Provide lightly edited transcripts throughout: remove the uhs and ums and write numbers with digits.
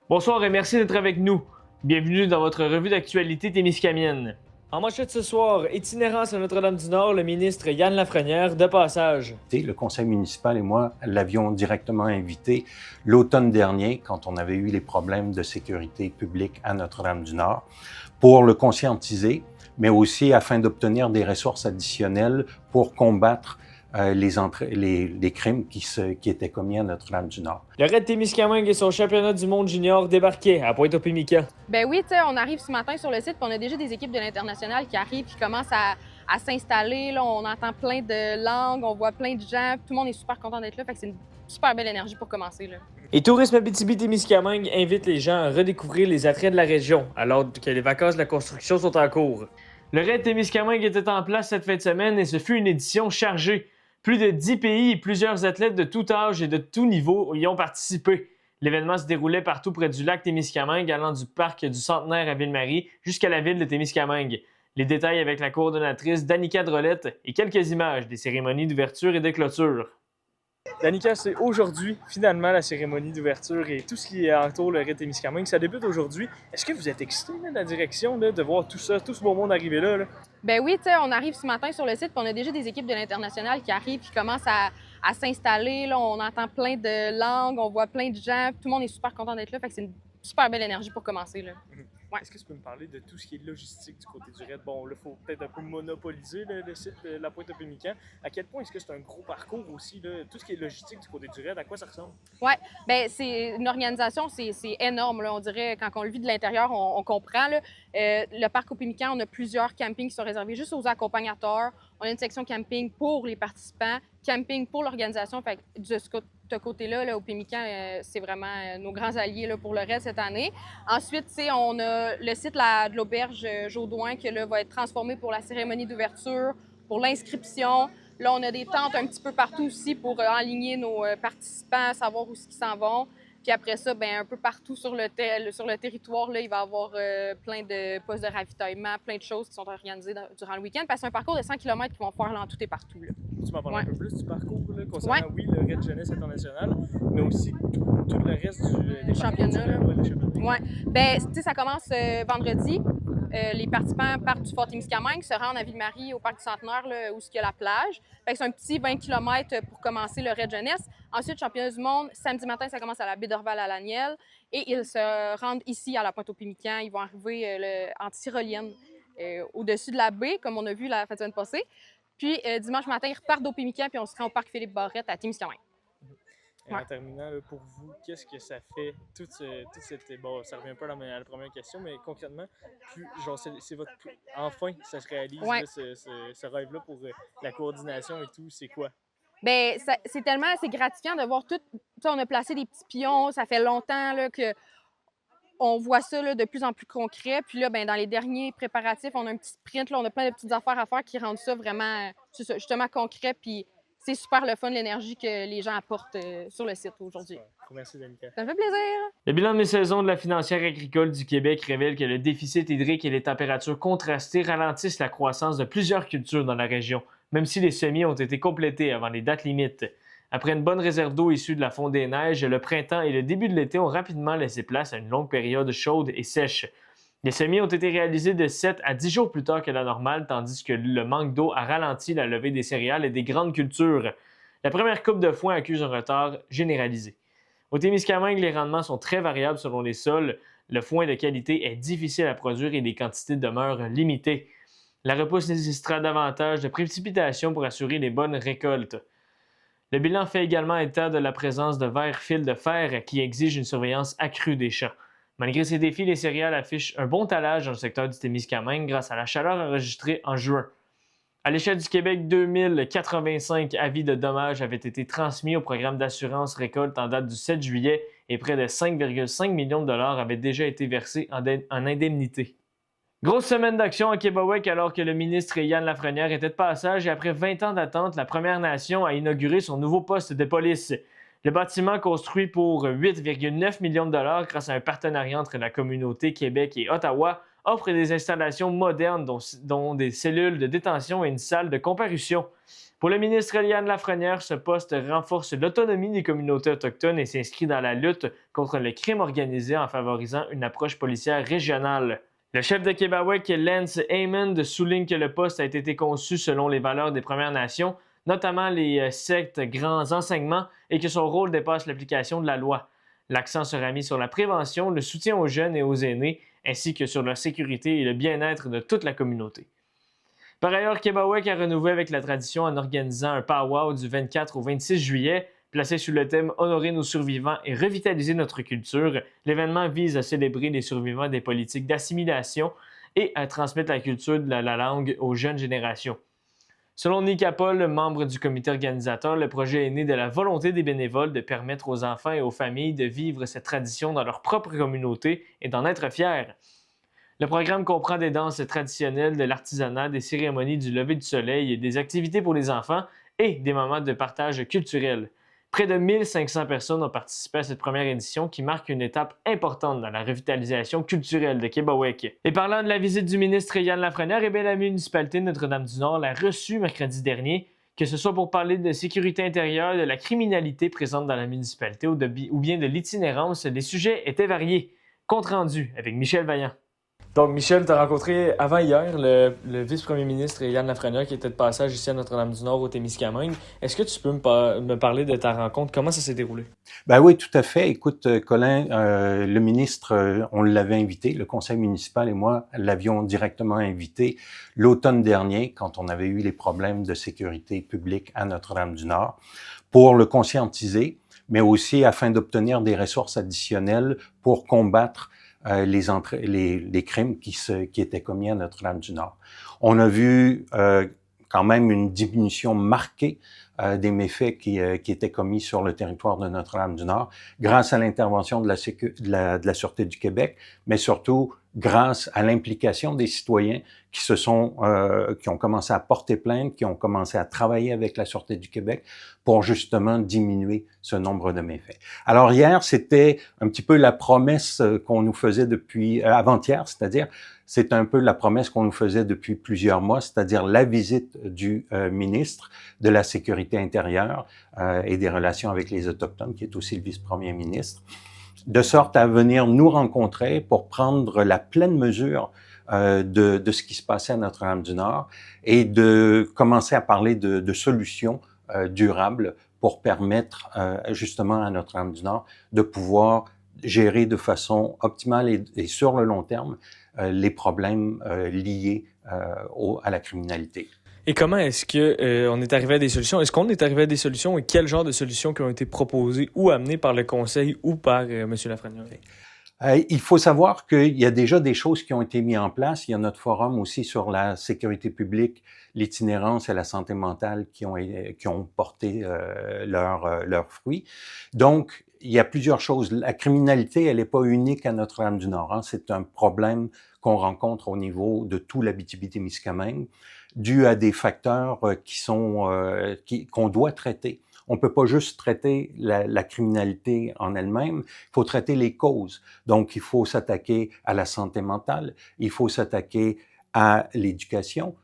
Bonsoir et merci d'être avec nous. Bienvenue dans votre revue d'actualité témiscamienne. En manchette ce soir, itinérance à Notre-Dame-du-Nord, le ministre Yann Lafrenière de passage. Le conseil municipal et moi l'avions directement invité l'automne dernier, quand on avait eu les problèmes de sécurité publique à Notre-Dame-du-Nord, pour le conscientiser, mais aussi afin d'obtenir des ressources additionnelles pour combattre les crimes qui étaient commis à Notre-Dame-du-Nord. Le Red Témiscamingue et son championnat du monde junior débarquaient à Pointe-aux-Pimicans. Ben oui, tu sais, on arrive ce matin sur le site, puis on a déjà des équipes de l'international qui arrivent, qui commencent à s'installer. Là, on entend plein de langues, on voit plein de gens, tout le monde est super content d'être là, fait que c'est une super belle énergie pour commencer. Là. Et Tourisme Abitibi-Témiscamingue invite les gens à redécouvrir les attraits de la région, alors que les vacances de la construction sont en cours. Le Red Témiscamingue était en place cette fin de semaine et ce fut une édition chargée. Plus de 10 pays et plusieurs athlètes de tout âge et de tout niveau y ont participé. L'événement se déroulait partout près du lac Témiscamingue, allant du parc du Centenaire à Ville-Marie jusqu'à la ville de Témiscamingue. Les détails avec la coordonnatrice Danica Drolette et quelques images des cérémonies d'ouverture et de clôture. Danica, c'est aujourd'hui, finalement, la cérémonie d'ouverture et tout ce qui entoure le Red Témiscamingue. Ça débute aujourd'hui. Est-ce que vous êtes excité de la direction de voir tout ça, tout ce beau monde arriver là? Ben oui, tu sais, on arrive ce matin sur le site, puis on a déjà des équipes de l'international qui arrivent, qui commencent à s'installer. Là, on entend plein de langues, on voit plein de gens, tout le monde est super content d'être là, fait que c'est une super belle énergie pour commencer. Là. Ouais. Est-ce que tu peux me parler de tout ce qui est logistique du côté du Red? Bon, là, il faut peut-être un peu monopoliser le site de la Pointe-aux-Pimicans. À quel point est-ce que c'est un gros parcours aussi, là? Tout ce qui est logistique du côté du Red, à quoi ça ressemble? Oui, bien, c'est une organisation, c'est énorme. Là. On dirait, quand on le vit de l'intérieur, on comprend. Là. Le parc aux Pimicans, on a plusieurs campings qui sont réservés juste aux accompagnateurs. On a une section camping pour les participants, camping pour l'organisation. Fait que de ce côté-là, là, au Pimicans, c'est vraiment nos grands alliés là, pour le reste cette année. Ensuite, on a le site de l'auberge Jaudoin qui là, va être transformé pour la cérémonie d'ouverture, pour l'inscription. Là, on a des tentes un petit peu partout aussi pour enligner nos participants, savoir où ils s'en vont. Puis après ça, bien, un peu partout sur le territoire, là, il va y avoir plein de postes de ravitaillement, plein de choses qui sont organisées durant le week-end. Parce que c'est un parcours de 100 km qui vont faire là, en tout et partout. Là. Tu m'en parles un peu plus du parcours là, concernant, oui, le Red Jeunesse International, mais aussi tout le reste des championnats. Oui, bien, tu sais, ça commence vendredi. Les participants partent du Fort Témiscamingue, se rendent à Ville-Marie, au parc du Centenaire, là, où il y a la plage. Fait que c'est un petit 20 km pour commencer le Red Jeunesse. Ensuite, championnat du monde, samedi matin, ça commence à la baie d'Orval à Laniel. Et ils se rendent ici à la Pointe-aux-Pimicans. Ils vont arriver en tyrolienne au-dessus de la baie, comme on a vu la semaine passée. Puis dimanche matin, ils repartent d'au Pimicans, puis on se rend au parc Philippe-Barrette à Témiscamingue. Et en terminant, là, pour vous, qu'est-ce que ça fait, toute cette... Bon, ça revient un peu à la première question, mais concrètement, genre, c'est votre... Enfin, ça se réalise, ouais. là, ce rêve-là pour la coordination et tout, c'est quoi? Bien, c'est gratifiant de voir tout. On a placé des petits pions, ça fait longtemps là, que on voit ça là, de plus en plus concret. Puis là, ben, dans les derniers préparatifs, on a un petit sprint, là, on a plein de petites affaires à faire qui rendent ça vraiment, justement concret. Puis c'est super le fun, l'énergie que les gens apportent sur le site aujourd'hui. Merci, Danica. Ça me fait plaisir. Le bilan de mi-saison de la financière agricole du Québec révèle que le déficit hydrique et les températures contrastées ralentissent la croissance de plusieurs cultures dans la région, même si les semis ont été complétés avant les dates limites. Après une bonne réserve d'eau issue de la fonte des neiges, le printemps et le début de l'été ont rapidement laissé place à une longue période chaude et sèche. Les semis ont été réalisés de 7 à 10 jours plus tard que la normale, tandis que le manque d'eau a ralenti la levée des céréales et des grandes cultures. La première coupe de foin accuse un retard généralisé. Au Témiscamingue, les rendements sont très variables selon les sols. Le foin de qualité est difficile à produire et les quantités demeurent limitées. La repousse nécessitera davantage de précipitations pour assurer les bonnes récoltes. Le bilan fait également état de la présence de vers fils de fer qui exigent une surveillance accrue des champs. Malgré ces défis, les céréales affichent un bon talage dans le secteur du Témiscamingue grâce à la chaleur enregistrée en juin. À l'échelle du Québec, 2085 avis de dommages avaient été transmis au programme d'assurance récolte en date du 7 juillet et près de 5,5 millions de dollars avaient déjà été versés en indemnité. Grosse semaine d'action à Québec alors que le ministre Yann Lafrenière était de passage et après 20 ans d'attente, la Première Nation a inauguré son nouveau poste de police. Le bâtiment, construit pour 8,9 millions de dollars grâce à un partenariat entre la communauté Québec et Ottawa, offre des installations modernes dont des cellules de détention et une salle de comparution. Pour le ministre Eliane Lafrenière, ce poste renforce l'autonomie des communautés autochtones et s'inscrit dans la lutte contre le crime organisé en favorisant une approche policière régionale. Le chef de Québec, Lance Hammond, souligne que le poste a été conçu selon les valeurs des Premières Nations, notamment les sectes grands enseignements, et que son rôle dépasse l'application de la loi. L'accent sera mis sur la prévention, le soutien aux jeunes et aux aînés, ainsi que sur leur sécurité et le bien-être de toute la communauté. Par ailleurs, Québec a renouvelé avec la tradition en organisant un powwow du 24 au 26 juillet. Placé sous le thème « Honorer nos survivants et revitaliser notre culture », l'événement vise à célébrer les survivants des politiques d'assimilation et à transmettre la culture de la langue aux jeunes générations. Selon Nika Paul, membre du comité organisateur, le projet est né de la volonté des bénévoles de permettre aux enfants et aux familles de vivre cette tradition dans leur propre communauté et d'en être fiers. Le programme comprend des danses traditionnelles, de l'artisanat, des cérémonies du lever du soleil, des activités pour les enfants et des moments de partage culturel. Près de 1500 personnes ont participé à cette première édition qui marque une étape importante dans la revitalisation culturelle de Québec. Et parlant de la visite du ministre Eliane Lafrenière, la municipalité de Notre-Dame-du-Nord l'a reçue mercredi dernier, que ce soit pour parler de sécurité intérieure, de la criminalité présente dans la municipalité ou bien de l'itinérance, les sujets étaient variés. Compte rendu avec Michel Vaillant. Donc, Michel, tu as rencontré avant hier le vice-premier ministre Eliane Lafrenière qui était de passage ici à Notre-Dame-du-Nord au Témiscamingue. Est-ce que tu peux me parler de ta rencontre? Comment ça s'est déroulé? Ben oui, tout à fait. Écoute, Colin, le ministre, on l'avait invité, le conseil municipal et moi l'avions directement invité l'automne dernier quand on avait eu les problèmes de sécurité publique à Notre-Dame-du-Nord pour le conscientiser, mais aussi afin d'obtenir des ressources additionnelles pour combattre les crimes qui étaient commis à Notre-Dame-du-Nord. On a vu quand même une diminution marquée des méfaits qui étaient commis sur le territoire de Notre-Dame-du-Nord grâce à l'intervention de la Sûreté du Québec, mais surtout grâce à l'implication des citoyens qui ont commencé à porter plainte, qui ont commencé à travailler avec la Sûreté du Québec pour justement diminuer ce nombre de méfaits. Alors hier, c'était un petit peu la promesse qu'on nous faisait depuis avant-hier, c'est-à-dire c'est un peu la promesse qu'on nous faisait depuis plusieurs mois, c'est-à-dire la visite du ministre de la Sécurité intérieure et des relations avec les Autochtones, qui est aussi le vice-premier ministre, de sorte à venir nous rencontrer pour prendre la pleine mesure de ce qui se passait à Notre-Dame-du-Nord et de commencer à parler de solutions durables pour permettre justement à Notre-Dame-du-Nord de pouvoir gérer de façon optimale et sur le long terme les problèmes liés à la criminalité. Et comment est-ce qu'on est arrivé à des solutions? Est-ce qu'on est arrivé à des solutions et quel genre de solutions qui ont été proposées ou amenées par le conseil ou par M. Lafrenière? Il faut savoir qu'il y a déjà des choses qui ont été mises en place. Il y a notre forum aussi sur la sécurité publique, l'itinérance et la santé mentale qui ont porté leurs fruits. Donc, il y a plusieurs choses. La criminalité, elle n'est pas unique à Notre-Dame-du-Nord. Hein. C'est un problème qu'on rencontre au niveau de tout l'Abitibi-Témiscamingue, dû à des facteurs qu'on doit traiter. On peut pas juste traiter la criminalité en elle-même, il faut traiter les causes. Donc, il faut s'attaquer à la santé mentale, il faut s'attaquer à l'éducation,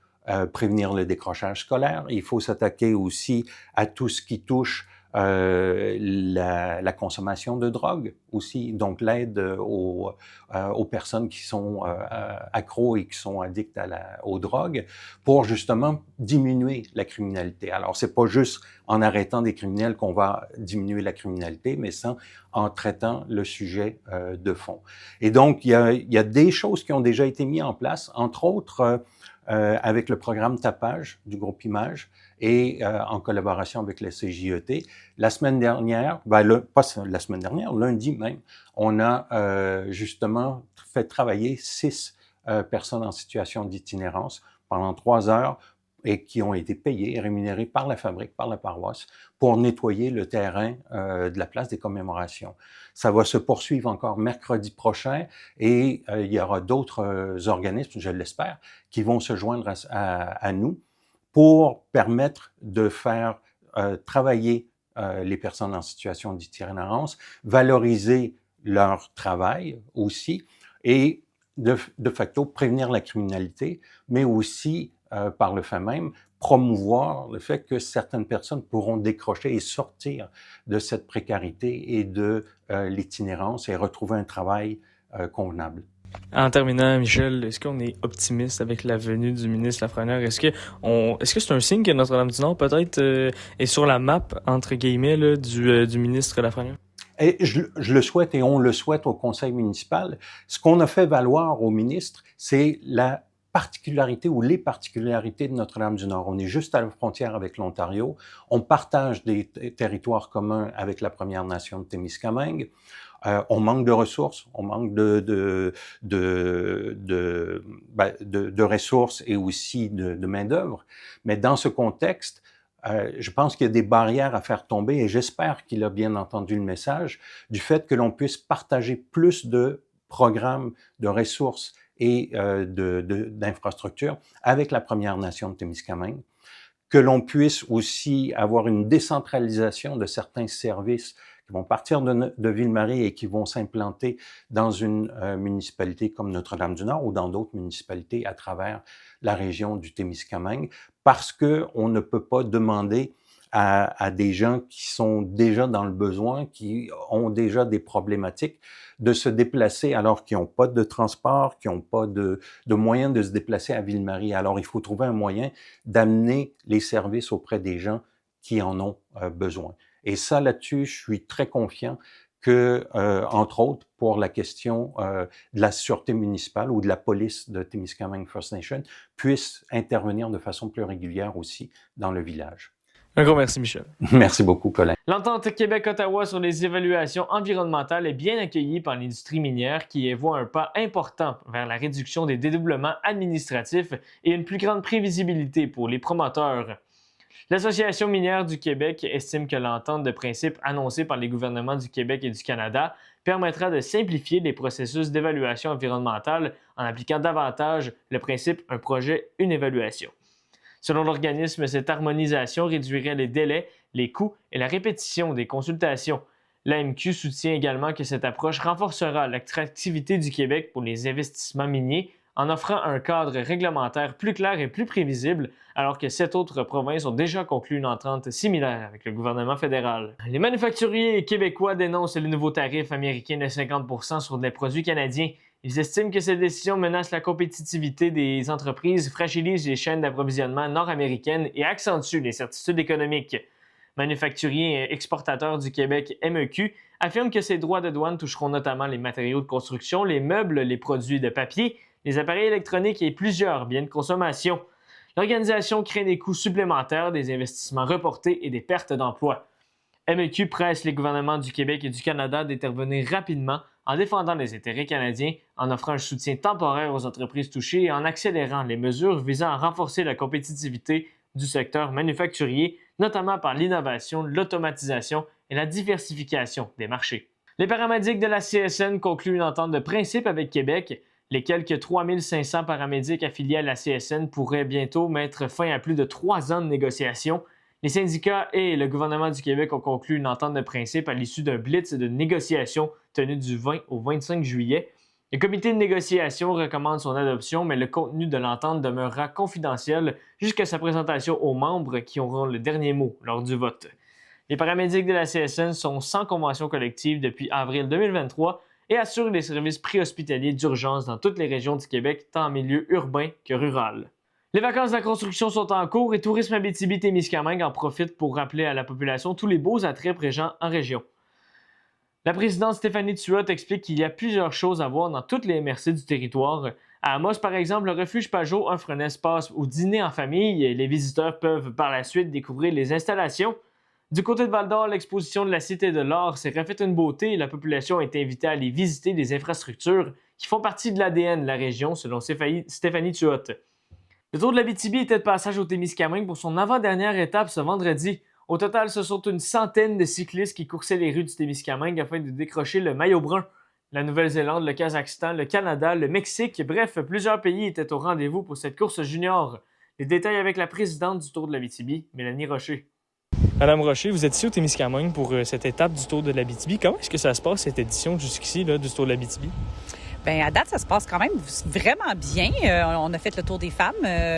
prévenir le décrochage scolaire, il faut s'attaquer aussi à tout ce qui touche la consommation de drogue aussi, donc l'aide aux personnes qui sont accros et qui sont addictes aux drogues pour justement diminuer la criminalité. Alors, c'est pas juste en arrêtant des criminels qu'on va diminuer la criminalité, mais en traitant le sujet de fond. Et donc, il y a des choses qui ont déjà été mises en place, entre autres avec le programme Tapage du groupe Image et en collaboration avec le CJET. La semaine dernière, pas la semaine dernière, lundi même, on a justement fait travailler 6 personnes en situation d'itinérance pendant 3 heures et qui ont été payées et rémunérées par la fabrique, par la paroisse, pour nettoyer le terrain de la place des commémorations. Ça va se poursuivre encore mercredi prochain et il y aura d'autres organismes, je l'espère, qui vont se joindre à nous pour permettre de faire travailler les personnes en situation d'itinérance, valoriser leur travail aussi et de facto prévenir la criminalité, mais aussi, par le fait même, promouvoir le fait que certaines personnes pourront décrocher et sortir de cette précarité et de l'itinérance et retrouver un travail convenable. En terminant, Michel, est-ce qu'on est optimiste avec la venue du ministre Lafrenière? Est-ce que c'est un signe que Notre-Dame-du-Nord peut-être est sur la map, entre guillemets, là, du ministre Lafrenière? Et je le souhaite et on le souhaite au conseil municipal. Ce qu'on a fait valoir au ministre, c'est la particularité ou les particularités de Notre-Dame-du-Nord. On est juste à la frontière avec l'Ontario. On partage des territoires communs avec la Première Nation de Témiscamingue. On manque de ressources, on manque de ressources et aussi de main-d'œuvre. Mais dans ce contexte, je pense qu'il y a des barrières à faire tomber et j'espère qu'il a bien entendu le message du fait que l'on puisse partager plus de programmes, de ressources et d'infrastructures avec la Première Nation de Témiscamingue, que l'on puisse aussi avoir une décentralisation de certains services qui vont partir de Ville-Marie et qui vont s'implanter dans une municipalité comme Notre-Dame-du-Nord ou dans d'autres municipalités à travers la région du Témiscamingue, parce que on ne peut pas demander à des gens qui sont déjà dans le besoin, qui ont déjà des problématiques, de se déplacer alors qu'ils n'ont pas de transport, qu'ils n'ont pas de moyens de se déplacer à Ville-Marie. Alors, il faut trouver un moyen d'amener les services auprès des gens qui en ont besoin. Et ça, là-dessus, je suis très confiant que, entre autres, pour la question de la sûreté municipale ou de la police de Témiscamingue First Nation, puisse intervenir de façon plus régulière aussi dans le village. Un gros merci, Michel. Merci beaucoup, Colin. L'entente Québec-Ottawa sur les évaluations environnementales est bien accueillie par l'industrie minière qui y voit un pas important vers la réduction des dédoublements administratifs et une plus grande prévisibilité pour les promoteurs. L'Association minière du Québec estime que l'entente de principe annoncée par les gouvernements du Québec et du Canada permettra de simplifier les processus d'évaluation environnementale en appliquant davantage le principe un projet, une évaluation. Selon l'organisme, cette harmonisation réduirait les délais, les coûts et la répétition des consultations. L'AMQ soutient également que cette approche renforcera l'attractivité du Québec pour les investissements miniers en offrant un cadre réglementaire plus clair et plus prévisible, alors que 7 autres provinces ont déjà conclu une entente similaire avec le gouvernement fédéral. Les manufacturiers québécois dénoncent le nouveau tarif américain de 50% sur des produits canadiens. Ils estiment que cette décision menace la compétitivité des entreprises, fragilise les chaînes d'approvisionnement nord-américaines et accentue l'incertitude économique. Manufacturiers et exportateurs du Québec MEQ affirment que ces droits de douane toucheront notamment les matériaux de construction, les meubles, les produits de papier, les appareils électroniques et plusieurs biens de consommation. L'organisation craint des coûts supplémentaires, des investissements reportés et des pertes d'emplois. MEQ presse les gouvernements du Québec et du Canada d'intervenir rapidement en défendant les intérêts canadiens, en offrant un soutien temporaire aux entreprises touchées et en accélérant les mesures visant à renforcer la compétitivité du secteur manufacturier, notamment par l'innovation, l'automatisation et la diversification des marchés. Les paramédics de la CSN concluent une entente de principe avec Québec. Les quelques 3500 paramédics affiliés à la CSN pourraient bientôt mettre fin à plus de 3 ans de négociations. Les syndicats et le gouvernement du Québec ont conclu une entente de principe à l'issue d'un blitz de négociations tenu du 20 au 25 juillet. Le comité de négociation recommande son adoption, mais le contenu de l'entente demeurera confidentiel jusqu'à sa présentation aux membres qui auront le dernier mot lors du vote. Les paramédics de la CSN sont sans convention collective depuis avril 2023 et assurent les services préhospitaliers d'urgence dans toutes les régions du Québec, tant en milieu urbain que rural. Les vacances de la construction sont en cours et Tourisme Abitibi-Témiscamingue en profite pour rappeler à la population tous les beaux attraits présents en région. La présidente Stéphanie Tuot explique qu'il y a plusieurs choses à voir dans toutes les MRC du territoire. À Amos, par exemple, le refuge Pajot offre un espace où dîner en famille et les visiteurs peuvent par la suite découvrir les installations. Du côté de Val-d'Or, l'exposition de la Cité de l'Or s'est refaite une beauté et la population est invitée à aller visiter des infrastructures qui font partie de l'ADN de la région, selon Stéphanie Tuot. Le Tour de l'Abitibi était de passage au Témiscamingue pour son avant-dernière étape ce vendredi. Au total, ce sont une centaine de cyclistes qui coursaient les rues du Témiscamingue afin de décrocher le maillot brun. La Nouvelle-Zélande, le Kazakhstan, le Canada, le Mexique, bref, plusieurs pays étaient au rendez-vous pour cette course junior. Les détails avec la présidente du Tour de l'Abitibi, Mélanie Rocher. Madame Rocher, vous êtes ici au Témiscamingue pour cette étape du Tour de l'Abitibi. Comment est-ce que ça se passe, cette édition jusqu'ici là, du Tour de l'Abitibi? Bien, à date, ça se passe quand même vraiment bien. On a fait le Tour des femmes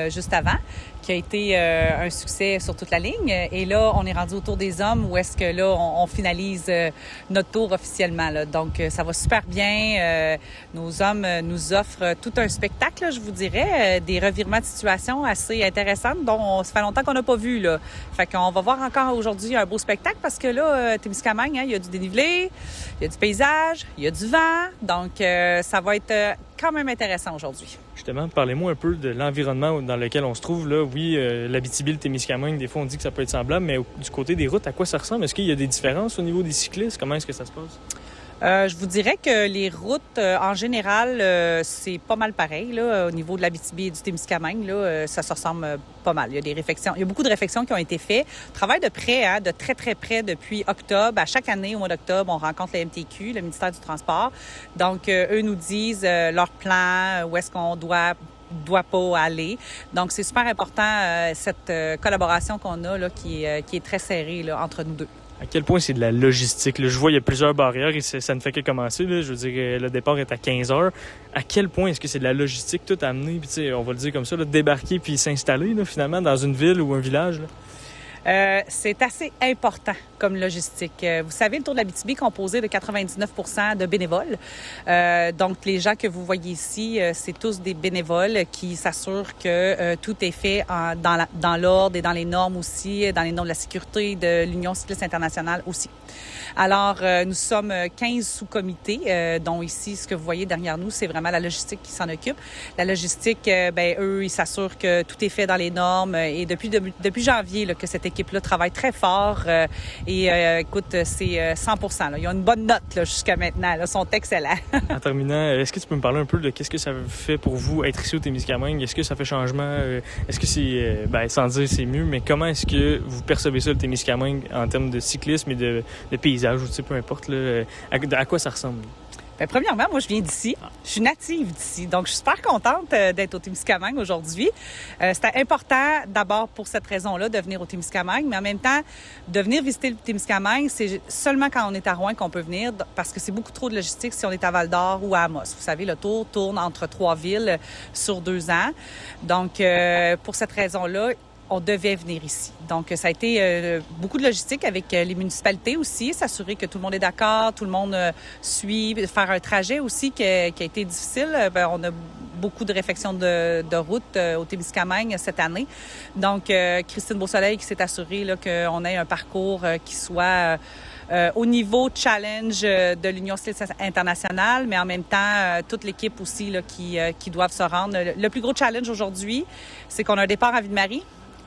juste avant, qui a été un succès sur toute la ligne. Et là, on est rendu au Tour des hommes où est-ce que là, on finalise notre tour officiellement. Là. Donc, ça va super bien. Nos hommes nous offrent tout un spectacle, là, je vous dirais, des revirements de situation assez intéressants dont ça fait longtemps qu'on n'a pas vu. Là. Fait qu'on va voir encore aujourd'hui un beau spectacle parce que là, Témiscamingue, hein, il y a du dénivelé, il y a du paysage, il y a du vent. Donc, ça va être quand même intéressant aujourd'hui. Justement, parlez-moi un peu de l'environnement dans lequel on se trouve. Là. Oui, l'Abitibi, le Témiscamingue, des fois on dit que ça peut être semblable, mais du côté des routes, à quoi ça ressemble? Est-ce qu'il y a des différences au niveau des cyclistes? Comment est-ce que ça se passe? Je vous dirais que les routes, en général, c'est pas mal pareil. Là, au niveau de l'Abitibi et du Témiscamingue, là, ça se ressemble pas mal. Il y a des réflexions, il y a beaucoup de réflexions qui ont été faites. On travaille de près, hein, de très, très près depuis octobre. À chaque année, au mois d'octobre, on rencontre le MTQ, le ministère du Transport. Donc, eux nous disent leur plan, où est-ce qu'on doit pas aller. Donc, c'est super important, cette collaboration qu'on a, là, qui est très serrée là, entre nous deux. À quel point c'est de la logistique? Là, je vois il y a plusieurs barrières et ça ne fait que commencer. Là. Je veux dire, le départ est à 15 heures. À quel point est-ce que c'est de la logistique tout amener, puis on va le dire comme ça, là, débarquer puis s'installer là, finalement dans une ville ou un village? Là? C'est assez important comme logistique. Vous savez, le Tour de l'Abitibi est composé de 99% de bénévoles. Donc, les gens que vous voyez ici, c'est tous des bénévoles qui s'assurent que tout est fait dans l'ordre et dans les normes aussi, dans les normes de la sécurité de l'Union cycliste internationale aussi. Alors, nous sommes 15 sous-comités, dont ici, ce que vous voyez derrière nous, c'est vraiment la logistique qui s'en occupe. La logistique, eux, ils s'assurent que tout est fait dans les normes. Et depuis janvier, là, que cette équipe-là travaille très fort. Écoute, c'est 100%. Là. Ils ont une bonne note là, jusqu'à maintenant. Là. Ils sont excellents. En terminant, est-ce que tu peux me parler un peu de qu'est-ce que ça fait pour vous être ici au Témiscamingue? Est-ce que ça fait changement? Est-ce que c'est, sans dire c'est mieux, mais comment est-ce que vous percevez ça, le Témiscamingue, en termes de cyclisme et de paysage, ou peu importe, là, à quoi ça ressemble? Bien, premièrement, moi, je viens d'ici. Je suis native d'ici. Donc, je suis super contente d'être au Témiscamingue aujourd'hui. C'était important, d'abord, pour cette raison-là, de venir au Témiscamingue, mais en même temps, de venir visiter le Témiscamingue, c'est seulement quand on est à Rouen qu'on peut venir, parce que c'est beaucoup trop de logistique si on est à Val-d'Or ou à Amos. Vous savez, le tour tourne entre 3 villes sur 2 ans. Donc, pour cette raison-là, on devait venir ici. Donc, ça a été beaucoup de logistique avec les municipalités aussi, s'assurer que tout le monde est d'accord, tout le monde suit, faire un trajet aussi qui a été difficile. On a beaucoup de réflexions de route au Témiscamingue cette année. Donc, Christine Beausoleil qui s'est assurée là, qu'on ait un parcours qui soit au niveau challenge de l'Union cycliste internationale, mais en même temps, toute l'équipe aussi là, qui doivent se rendre. Le plus gros challenge aujourd'hui, c'est qu'on a un départ à Ville-Marie.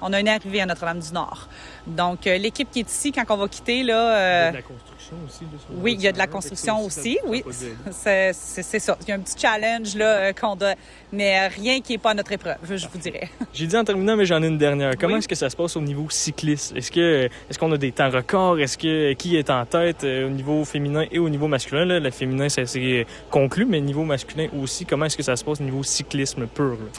On a une arrivée à Notre-Dame-du-Nord. Donc, l'équipe qui est ici, quand on va quitter, là... Il y a de la construction aussi. Là, oui, il y a de la construction aussi, oui. C'est ça. Il y a un petit challenge là qu'on doit... Mais rien qui n'est pas à notre épreuve, je vous dirais. J'ai dit en terminant, mais j'en ai une dernière. Comment est-ce que ça se passe au niveau cycliste? Est-ce qu'on a des temps records? Qui est en tête au niveau féminin et au niveau masculin? Là? Le féminin, c'est conclu, mais au niveau masculin aussi, comment est-ce que ça se passe au niveau cyclisme pur? Là?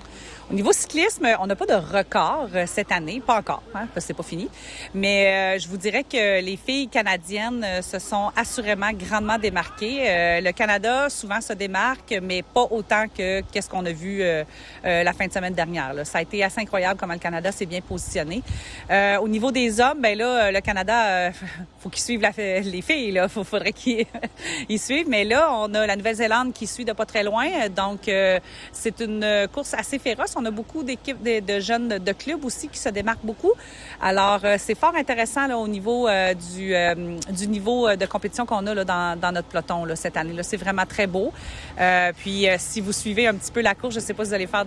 Au niveau cyclisme, on n'a pas de record cette année, pas encore, hein, parce que c'est pas fini. Mais je vous dirais que les filles canadiennes se sont assurément grandement démarquées. Le Canada souvent se démarque, mais pas autant que qu'est-ce qu'on a vu la fin de semaine dernière. Là. Ça a été assez incroyable comment le Canada s'est bien positionné. Au niveau des hommes, ben là, le Canada, faut qu'ils suivent les filles. Là, faudrait qu'ils ils suivent. Mais là, on a la Nouvelle-Zélande qui suit de pas très loin, donc c'est une course assez féroce. On a beaucoup d'équipes de jeunes de clubs aussi qui se démarquent beaucoup. Alors, c'est fort intéressant là, au niveau du niveau de compétition qu'on a là, dans notre peloton là, cette année. Là, c'est vraiment très beau. Puis, si vous suivez un petit peu la course, je ne sais pas si vous allez faire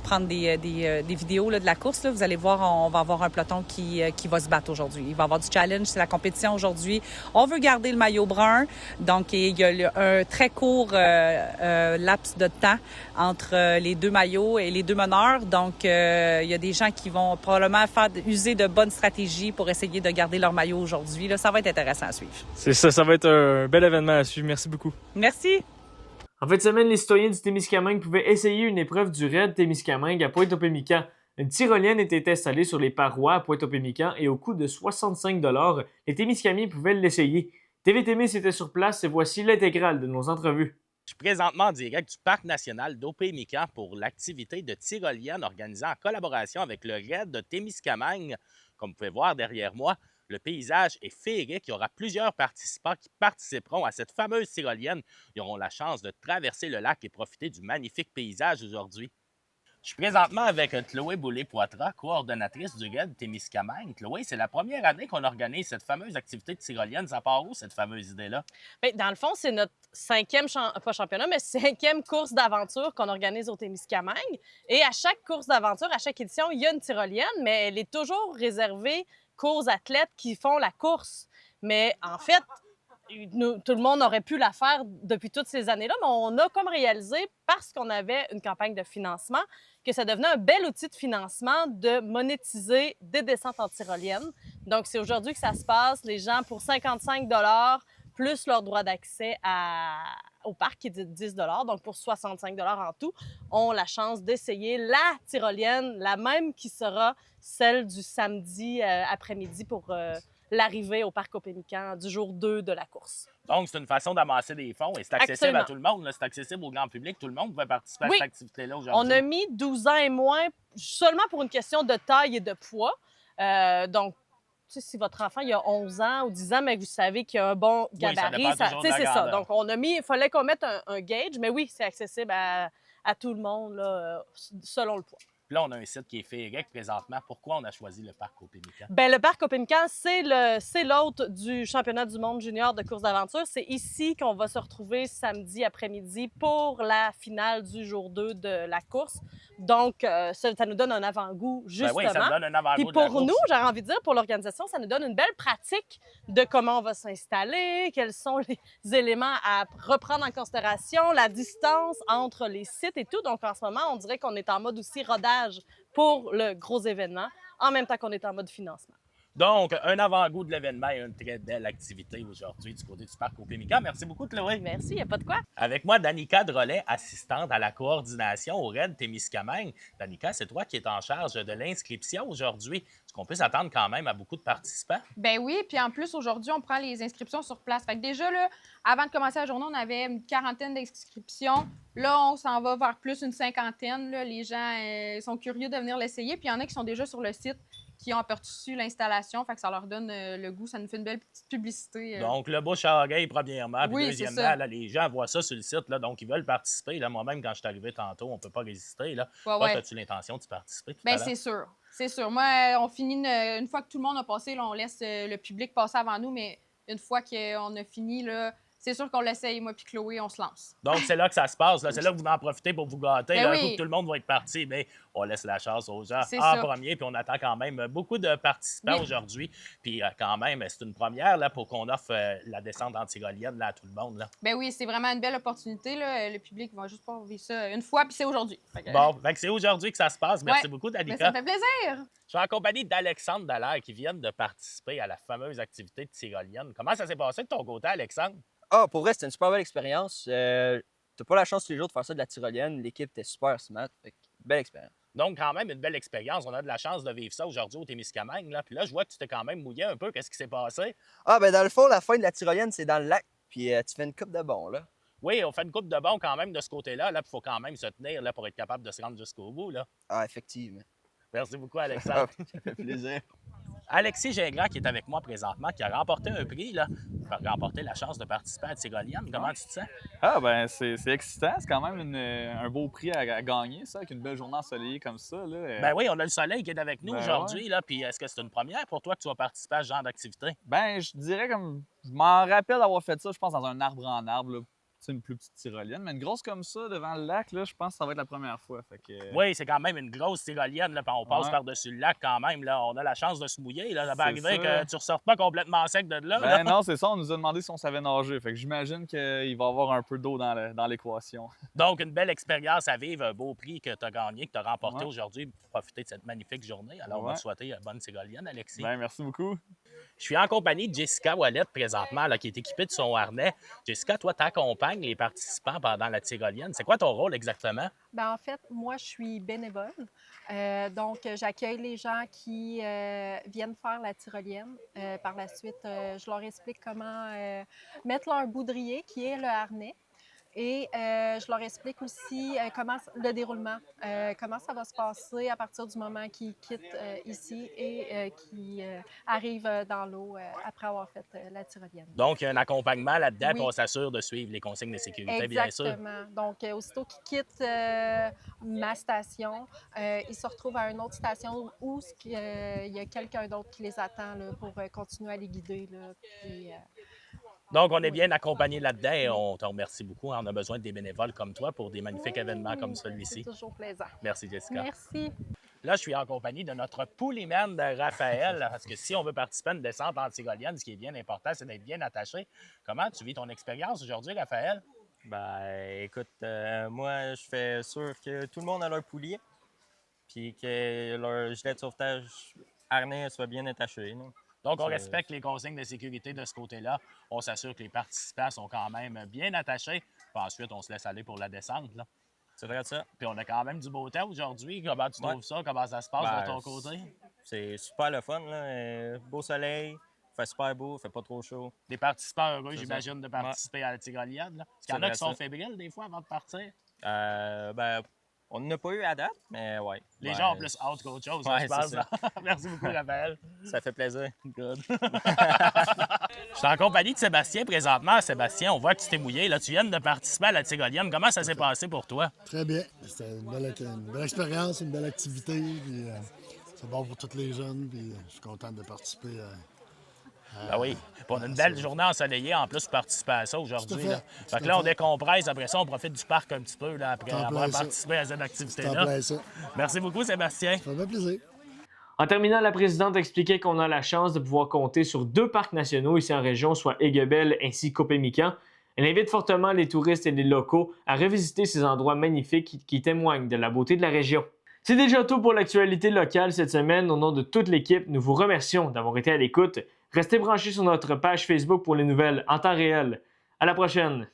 prendre des vidéos là, de la course. Là. Vous allez voir, on va avoir un peloton qui va se battre aujourd'hui. Il va y avoir du challenge, c'est la compétition aujourd'hui. On veut garder le maillot brun. Donc, il y a un très court laps de temps entre les deux maillots et les deux meneurs. Donc, il y a des gens qui vont probablement user de bonnes stratégies pour essayer de garder leur maillot aujourd'hui. Là, ça va être intéressant à suivre. C'est ça, ça va être un bel événement à suivre. Merci beaucoup. Merci. En fin de semaine, les citoyens du Témiscamingue pouvaient essayer une épreuve du Raid Témiscamingue à Pointe-au-Pémican. Une tyrolienne était installée sur les parois à Pointe-au-Pémican et au coût de 65 $, les Témiscamiens pouvaient l'essayer. TV-Témis était sur place et voici l'intégrale de nos entrevues. Je suis présentement en direct du Parc national d'Opémican pour l'activité de tyrolienne organisée en collaboration avec le RAID de Témiscamingue. Comme vous pouvez voir derrière moi, le paysage est féerique. Il y aura plusieurs participants qui participeront à cette fameuse tyrolienne. Ils auront la chance de traverser le lac et profiter du magnifique paysage aujourd'hui. Je suis présentement avec Chloé Boulay-Poitras, coordonnatrice du RAID Témiscamingue. Chloé, c'est la première année qu'on organise cette fameuse activité de tyrolienne. Ça part où, cette fameuse idée-là? Bien, dans le fond, c'est notre pas championnat, mais cinquième course d'aventure qu'on organise au Témiscamingue. Et à chaque course d'aventure, à chaque édition, il y a une tyrolienne, mais elle est toujours réservée qu'aux athlètes qui font la course. Mais en fait, tout le monde aurait pu la faire depuis toutes ces années-là, mais on a comme réalisé, parce qu'on avait une campagne de financement, que ça devenait un bel outil de financement de monétiser des descentes en tyrolienne. Donc, c'est aujourd'hui que ça se passe. Les gens, pour 55 $ plus leur droit d'accès au parc qui est de 10 $, donc pour 65 $ en tout, ont la chance d'essayer la tyrolienne, la même qui sera celle du samedi après-midi pour l'arrivée au parc Opémican du jour 2 de la course. Donc, c'est une façon d'amasser des fonds et c'est accessible Absolument. à tout le monde. C'est accessible au grand public. Tout le monde peut participer à Oui. cette activité-là aujourd'hui. On a mis 12 ans et moins seulement pour une question de taille et de poids. Donc, tu sais, si votre enfant il a 11 ans ou 10 ans, mais vous savez qu'il a un bon gabarit, dépend toujours de la c'est ça. grandeur. Donc, il fallait qu'on mette un gauge, mais oui, c'est accessible à tout le monde là, selon le poids. Puis là, on a un site qui est féerique présentement. Pourquoi on a choisi le parc Opémican? Bien, le parc Opémican, c'est l'hôte du championnat du monde junior de course d'aventure. C'est ici qu'on va se retrouver samedi après-midi pour la finale du jour 2 de la course. Donc, ça nous donne un avant-goût, justement. Ben oui, ça nous donne un avant-goût Puis de la pour nous, course. j'ai envie de dire, pour l'organisation, ça nous donne une belle pratique de comment on va s'installer, quels sont les éléments à reprendre en considération, la distance entre les sites et tout. Donc, en ce moment, on dirait qu'on est en mode aussi rodage pour le gros événement, en même temps qu'on est en mode financement. Donc, un avant-goût de l'événement et une très belle activité aujourd'hui du côté du parc Opémican. Merci beaucoup, Chloé. Merci, il n'y a pas de quoi. Avec moi, Danica Drolet, assistante à la coordination au RAID Témiscamingue. Danica, c'est toi qui es en charge de l'inscription aujourd'hui. Est-ce qu'on peut s'attendre quand même à beaucoup de participants? Ben oui, puis en plus, aujourd'hui, on prend les inscriptions sur place. Fait que déjà, là, avant de commencer la journée, on avait une quarantaine d'inscriptions. Là, on s'en va vers plus une cinquantaine. Là. Les gens sont curieux de venir l'essayer. Puis il y en a qui sont déjà sur le site, qui ont aperçu l'installation. Fait que ça leur donne le goût. Ça nous fait une belle petite publicité. Donc, le bouche à oreille, premièrement. Puis Oui, deuxièmement, c'est ça. là, les gens voient ça sur le site, là, donc ils veulent participer. Là, moi-même, quand je suis arrivé tantôt, on ne peut pas résister. Là. Ouais, Toi, ouais. as-tu l'intention de participer tout à Ben l'heure? c'est sûr. C'est sûr. Moi, on finit une fois que tout le monde a passé, là, on laisse le public passer avant nous, mais une fois qu'on a fini, là, c'est sûr qu'on l'essaye, moi puis Chloé, on se lance. Donc, c'est là que ça se passe. Là. C'est là que vous en profitez pour vous gâter. Ben Là, oui. Un coup que tout le monde va être parti, mais on laisse la chance aux gens C'est en ça. premier. Puis on attend quand même beaucoup de participants Oui. aujourd'hui. Puis quand même, c'est une première là, pour qu'on offre la descente en tyrolienne là, à tout le monde. Là. Ben oui, c'est vraiment une belle opportunité. Là. Le public va juste pas vivre ça une fois, puis c'est aujourd'hui. Fait que- Bon, fait que c'est aujourd'hui que ça se passe. Merci Ouais. beaucoup, Ben, Danica. ça me fait plaisir. Je suis en compagnie d'Alexandre Dallaire qui vient de participer à la fameuse activité de tyrolienne. Comment ça s'est passé de ton côté, Alexandre? Ah, pour vrai, c'était une super belle expérience. T'as pas la chance tous les jours de faire ça de la tyrolienne. L'équipe était super smart. Fait que, belle expérience. Donc, quand même, une belle expérience. On a de la chance de vivre ça aujourd'hui au Témiscamingue. Là. Puis là, je vois que tu t'es quand même mouillé un peu. Qu'est-ce qui s'est passé? Ah, ben dans le fond, la fin de la tyrolienne, c'est dans le lac. Puis tu fais une coupe de bons, là. Oui, on fait une coupe de bons quand même de ce côté-là. Là, il faut quand même se tenir là, pour être capable de se rendre jusqu'au bout. Là. Ah, effectivement. Merci beaucoup, Alexandre. Ça fait plaisir. Alexis Gingras, qui est avec moi présentement, qui a remporté un prix, là, qui a remporté la chance de participer à la tyrolienne. Comment tu te sens? Ah, ben c'est excitant. C'est quand même un beau prix à gagner, ça, avec une belle journée ensoleillée comme ça. Là. Ben oui, on a le soleil qui est avec nous Ben aujourd'hui. Là, puis est-ce que c'est une première pour toi que tu vas participer à ce genre d'activité? Ben, je dirais comme. Je m'en rappelle d'avoir fait ça, je pense, dans un arbre en arbre, là. C'est une plus petite tyrolienne, mais une grosse comme ça devant le lac, là, je pense que ça va être la première fois. Fait que, Oui, c'est quand même une grosse tyrolienne. Là, puis on passe Ouais. par-dessus le lac quand même. Là. On a la chance de se mouiller. Là. Ça peut C'est arriver ça. que tu ne ressortes pas complètement sec de là. là. Ben non, c'est ça, on nous a demandé si on savait nager. Fait que j'imagine qu'il va y avoir un peu d'eau dans l'équation. Donc, une belle expérience à vivre, un beau prix que tu as gagné, que tu as remporté Ouais. aujourd'hui pour profiter de cette magnifique journée. Alors, on va Ouais. te souhaiter bonne tyrolienne, Alexis. Ben, merci beaucoup. Je suis en compagnie de Jessica Ouellet présentement, là, qui est équipée de son harnais. Jessica, toi, tu accompagnes les participants pendant la tyrolienne. C'est quoi ton rôle exactement? En fait, moi, je suis bénévole. Donc, j'accueille les gens qui viennent faire la tyrolienne. Par la suite, je leur explique comment mettre leur boudrier, qui est le harnais. Et je leur explique aussi comment le déroulement, comment ça va se passer à partir du moment qu'ils quittent ici et qu'ils arrivent dans l'eau après avoir fait la tyrolienne. Donc, il y a un accompagnement là-dedans, Oui. puis on s'assure de suivre les consignes de sécurité, bien sûr. Exactement. Donc, aussitôt qu'ils quittent ma station, ils se retrouvent à une autre station où il y a quelqu'un d'autre qui les attend là, pour continuer à les guider. Là, puis, Donc, on est bien accompagnés là-dedans et on te remercie beaucoup. On a besoin de des bénévoles comme toi pour des magnifiques événements comme celui-ci. c'est toujours plaisant. Merci, Jessica. Merci. Là, je suis en compagnie de notre pouliman de Raphaël, parce que si on veut participer à une descente en tyrolienne, ce qui est bien important, c'est d'être bien attaché. Comment tu vis ton expérience aujourd'hui, Raphaël? Écoute, moi, je fais sûr que tout le monde a leur poulie, puis que leur gilet de sauvetage harnais soit bien attaché. Là. Donc, on respecte les consignes de sécurité de ce côté-là. On s'assure que les participants sont quand même bien attachés. Puis ensuite, on se laisse aller pour la descente. Là. C'est vrai ça? Puis on a quand même du beau temps aujourd'hui. Comment tu trouves ça? Comment ça se passe de ton côté? C'est super le fun. Là. Beau soleil, il fait super beau, il fait pas trop chaud. Des participants heureux, C'est j'imagine, de participer à la tyrolienne. Là. Parce qu'il y en C'est a qui sont vrai, fébriles des fois avant de partir. On n'a pas eu à date, mais ouais. Les gens ont plus hâte qu'autre chose, ouais, je pense. c'est ça. Merci beaucoup, Raphaël. Ça fait plaisir. Good. Je suis en compagnie de Sébastien présentement. Sébastien, on voit que tu t'es mouillé. Là, tu viens de participer à la tyrolienne. Comment ça s'est passé pour toi? Très bien. C'était une belle expérience, une belle activité. Puis, c'est bon pour tous les jeunes. Puis, je suis content de participer. Ben oui. Puis on a une belle journée ensoleillée en plus pour participer à ça aujourd'hui. Tout à fait. Fait que là, on décompresse. Après ça, on profite du parc un petit peu là, après avoir participé à cette activité-là. Merci beaucoup, Sébastien. Ça fait bien plaisir. En terminant, la présidente expliquait qu'on a la chance de pouvoir compter sur 2 parcs nationaux ici en région, soit Aiguebelle ainsi qu'Opémican. Elle invite fortement les touristes et les locaux à revisiter ces endroits magnifiques qui témoignent de la beauté de la région. C'est déjà tout pour l'actualité locale cette semaine. Au nom de toute l'équipe, nous vous remercions d'avoir été à l'écoute. Restez branchés sur notre page Facebook pour les nouvelles en temps réel. À la prochaine!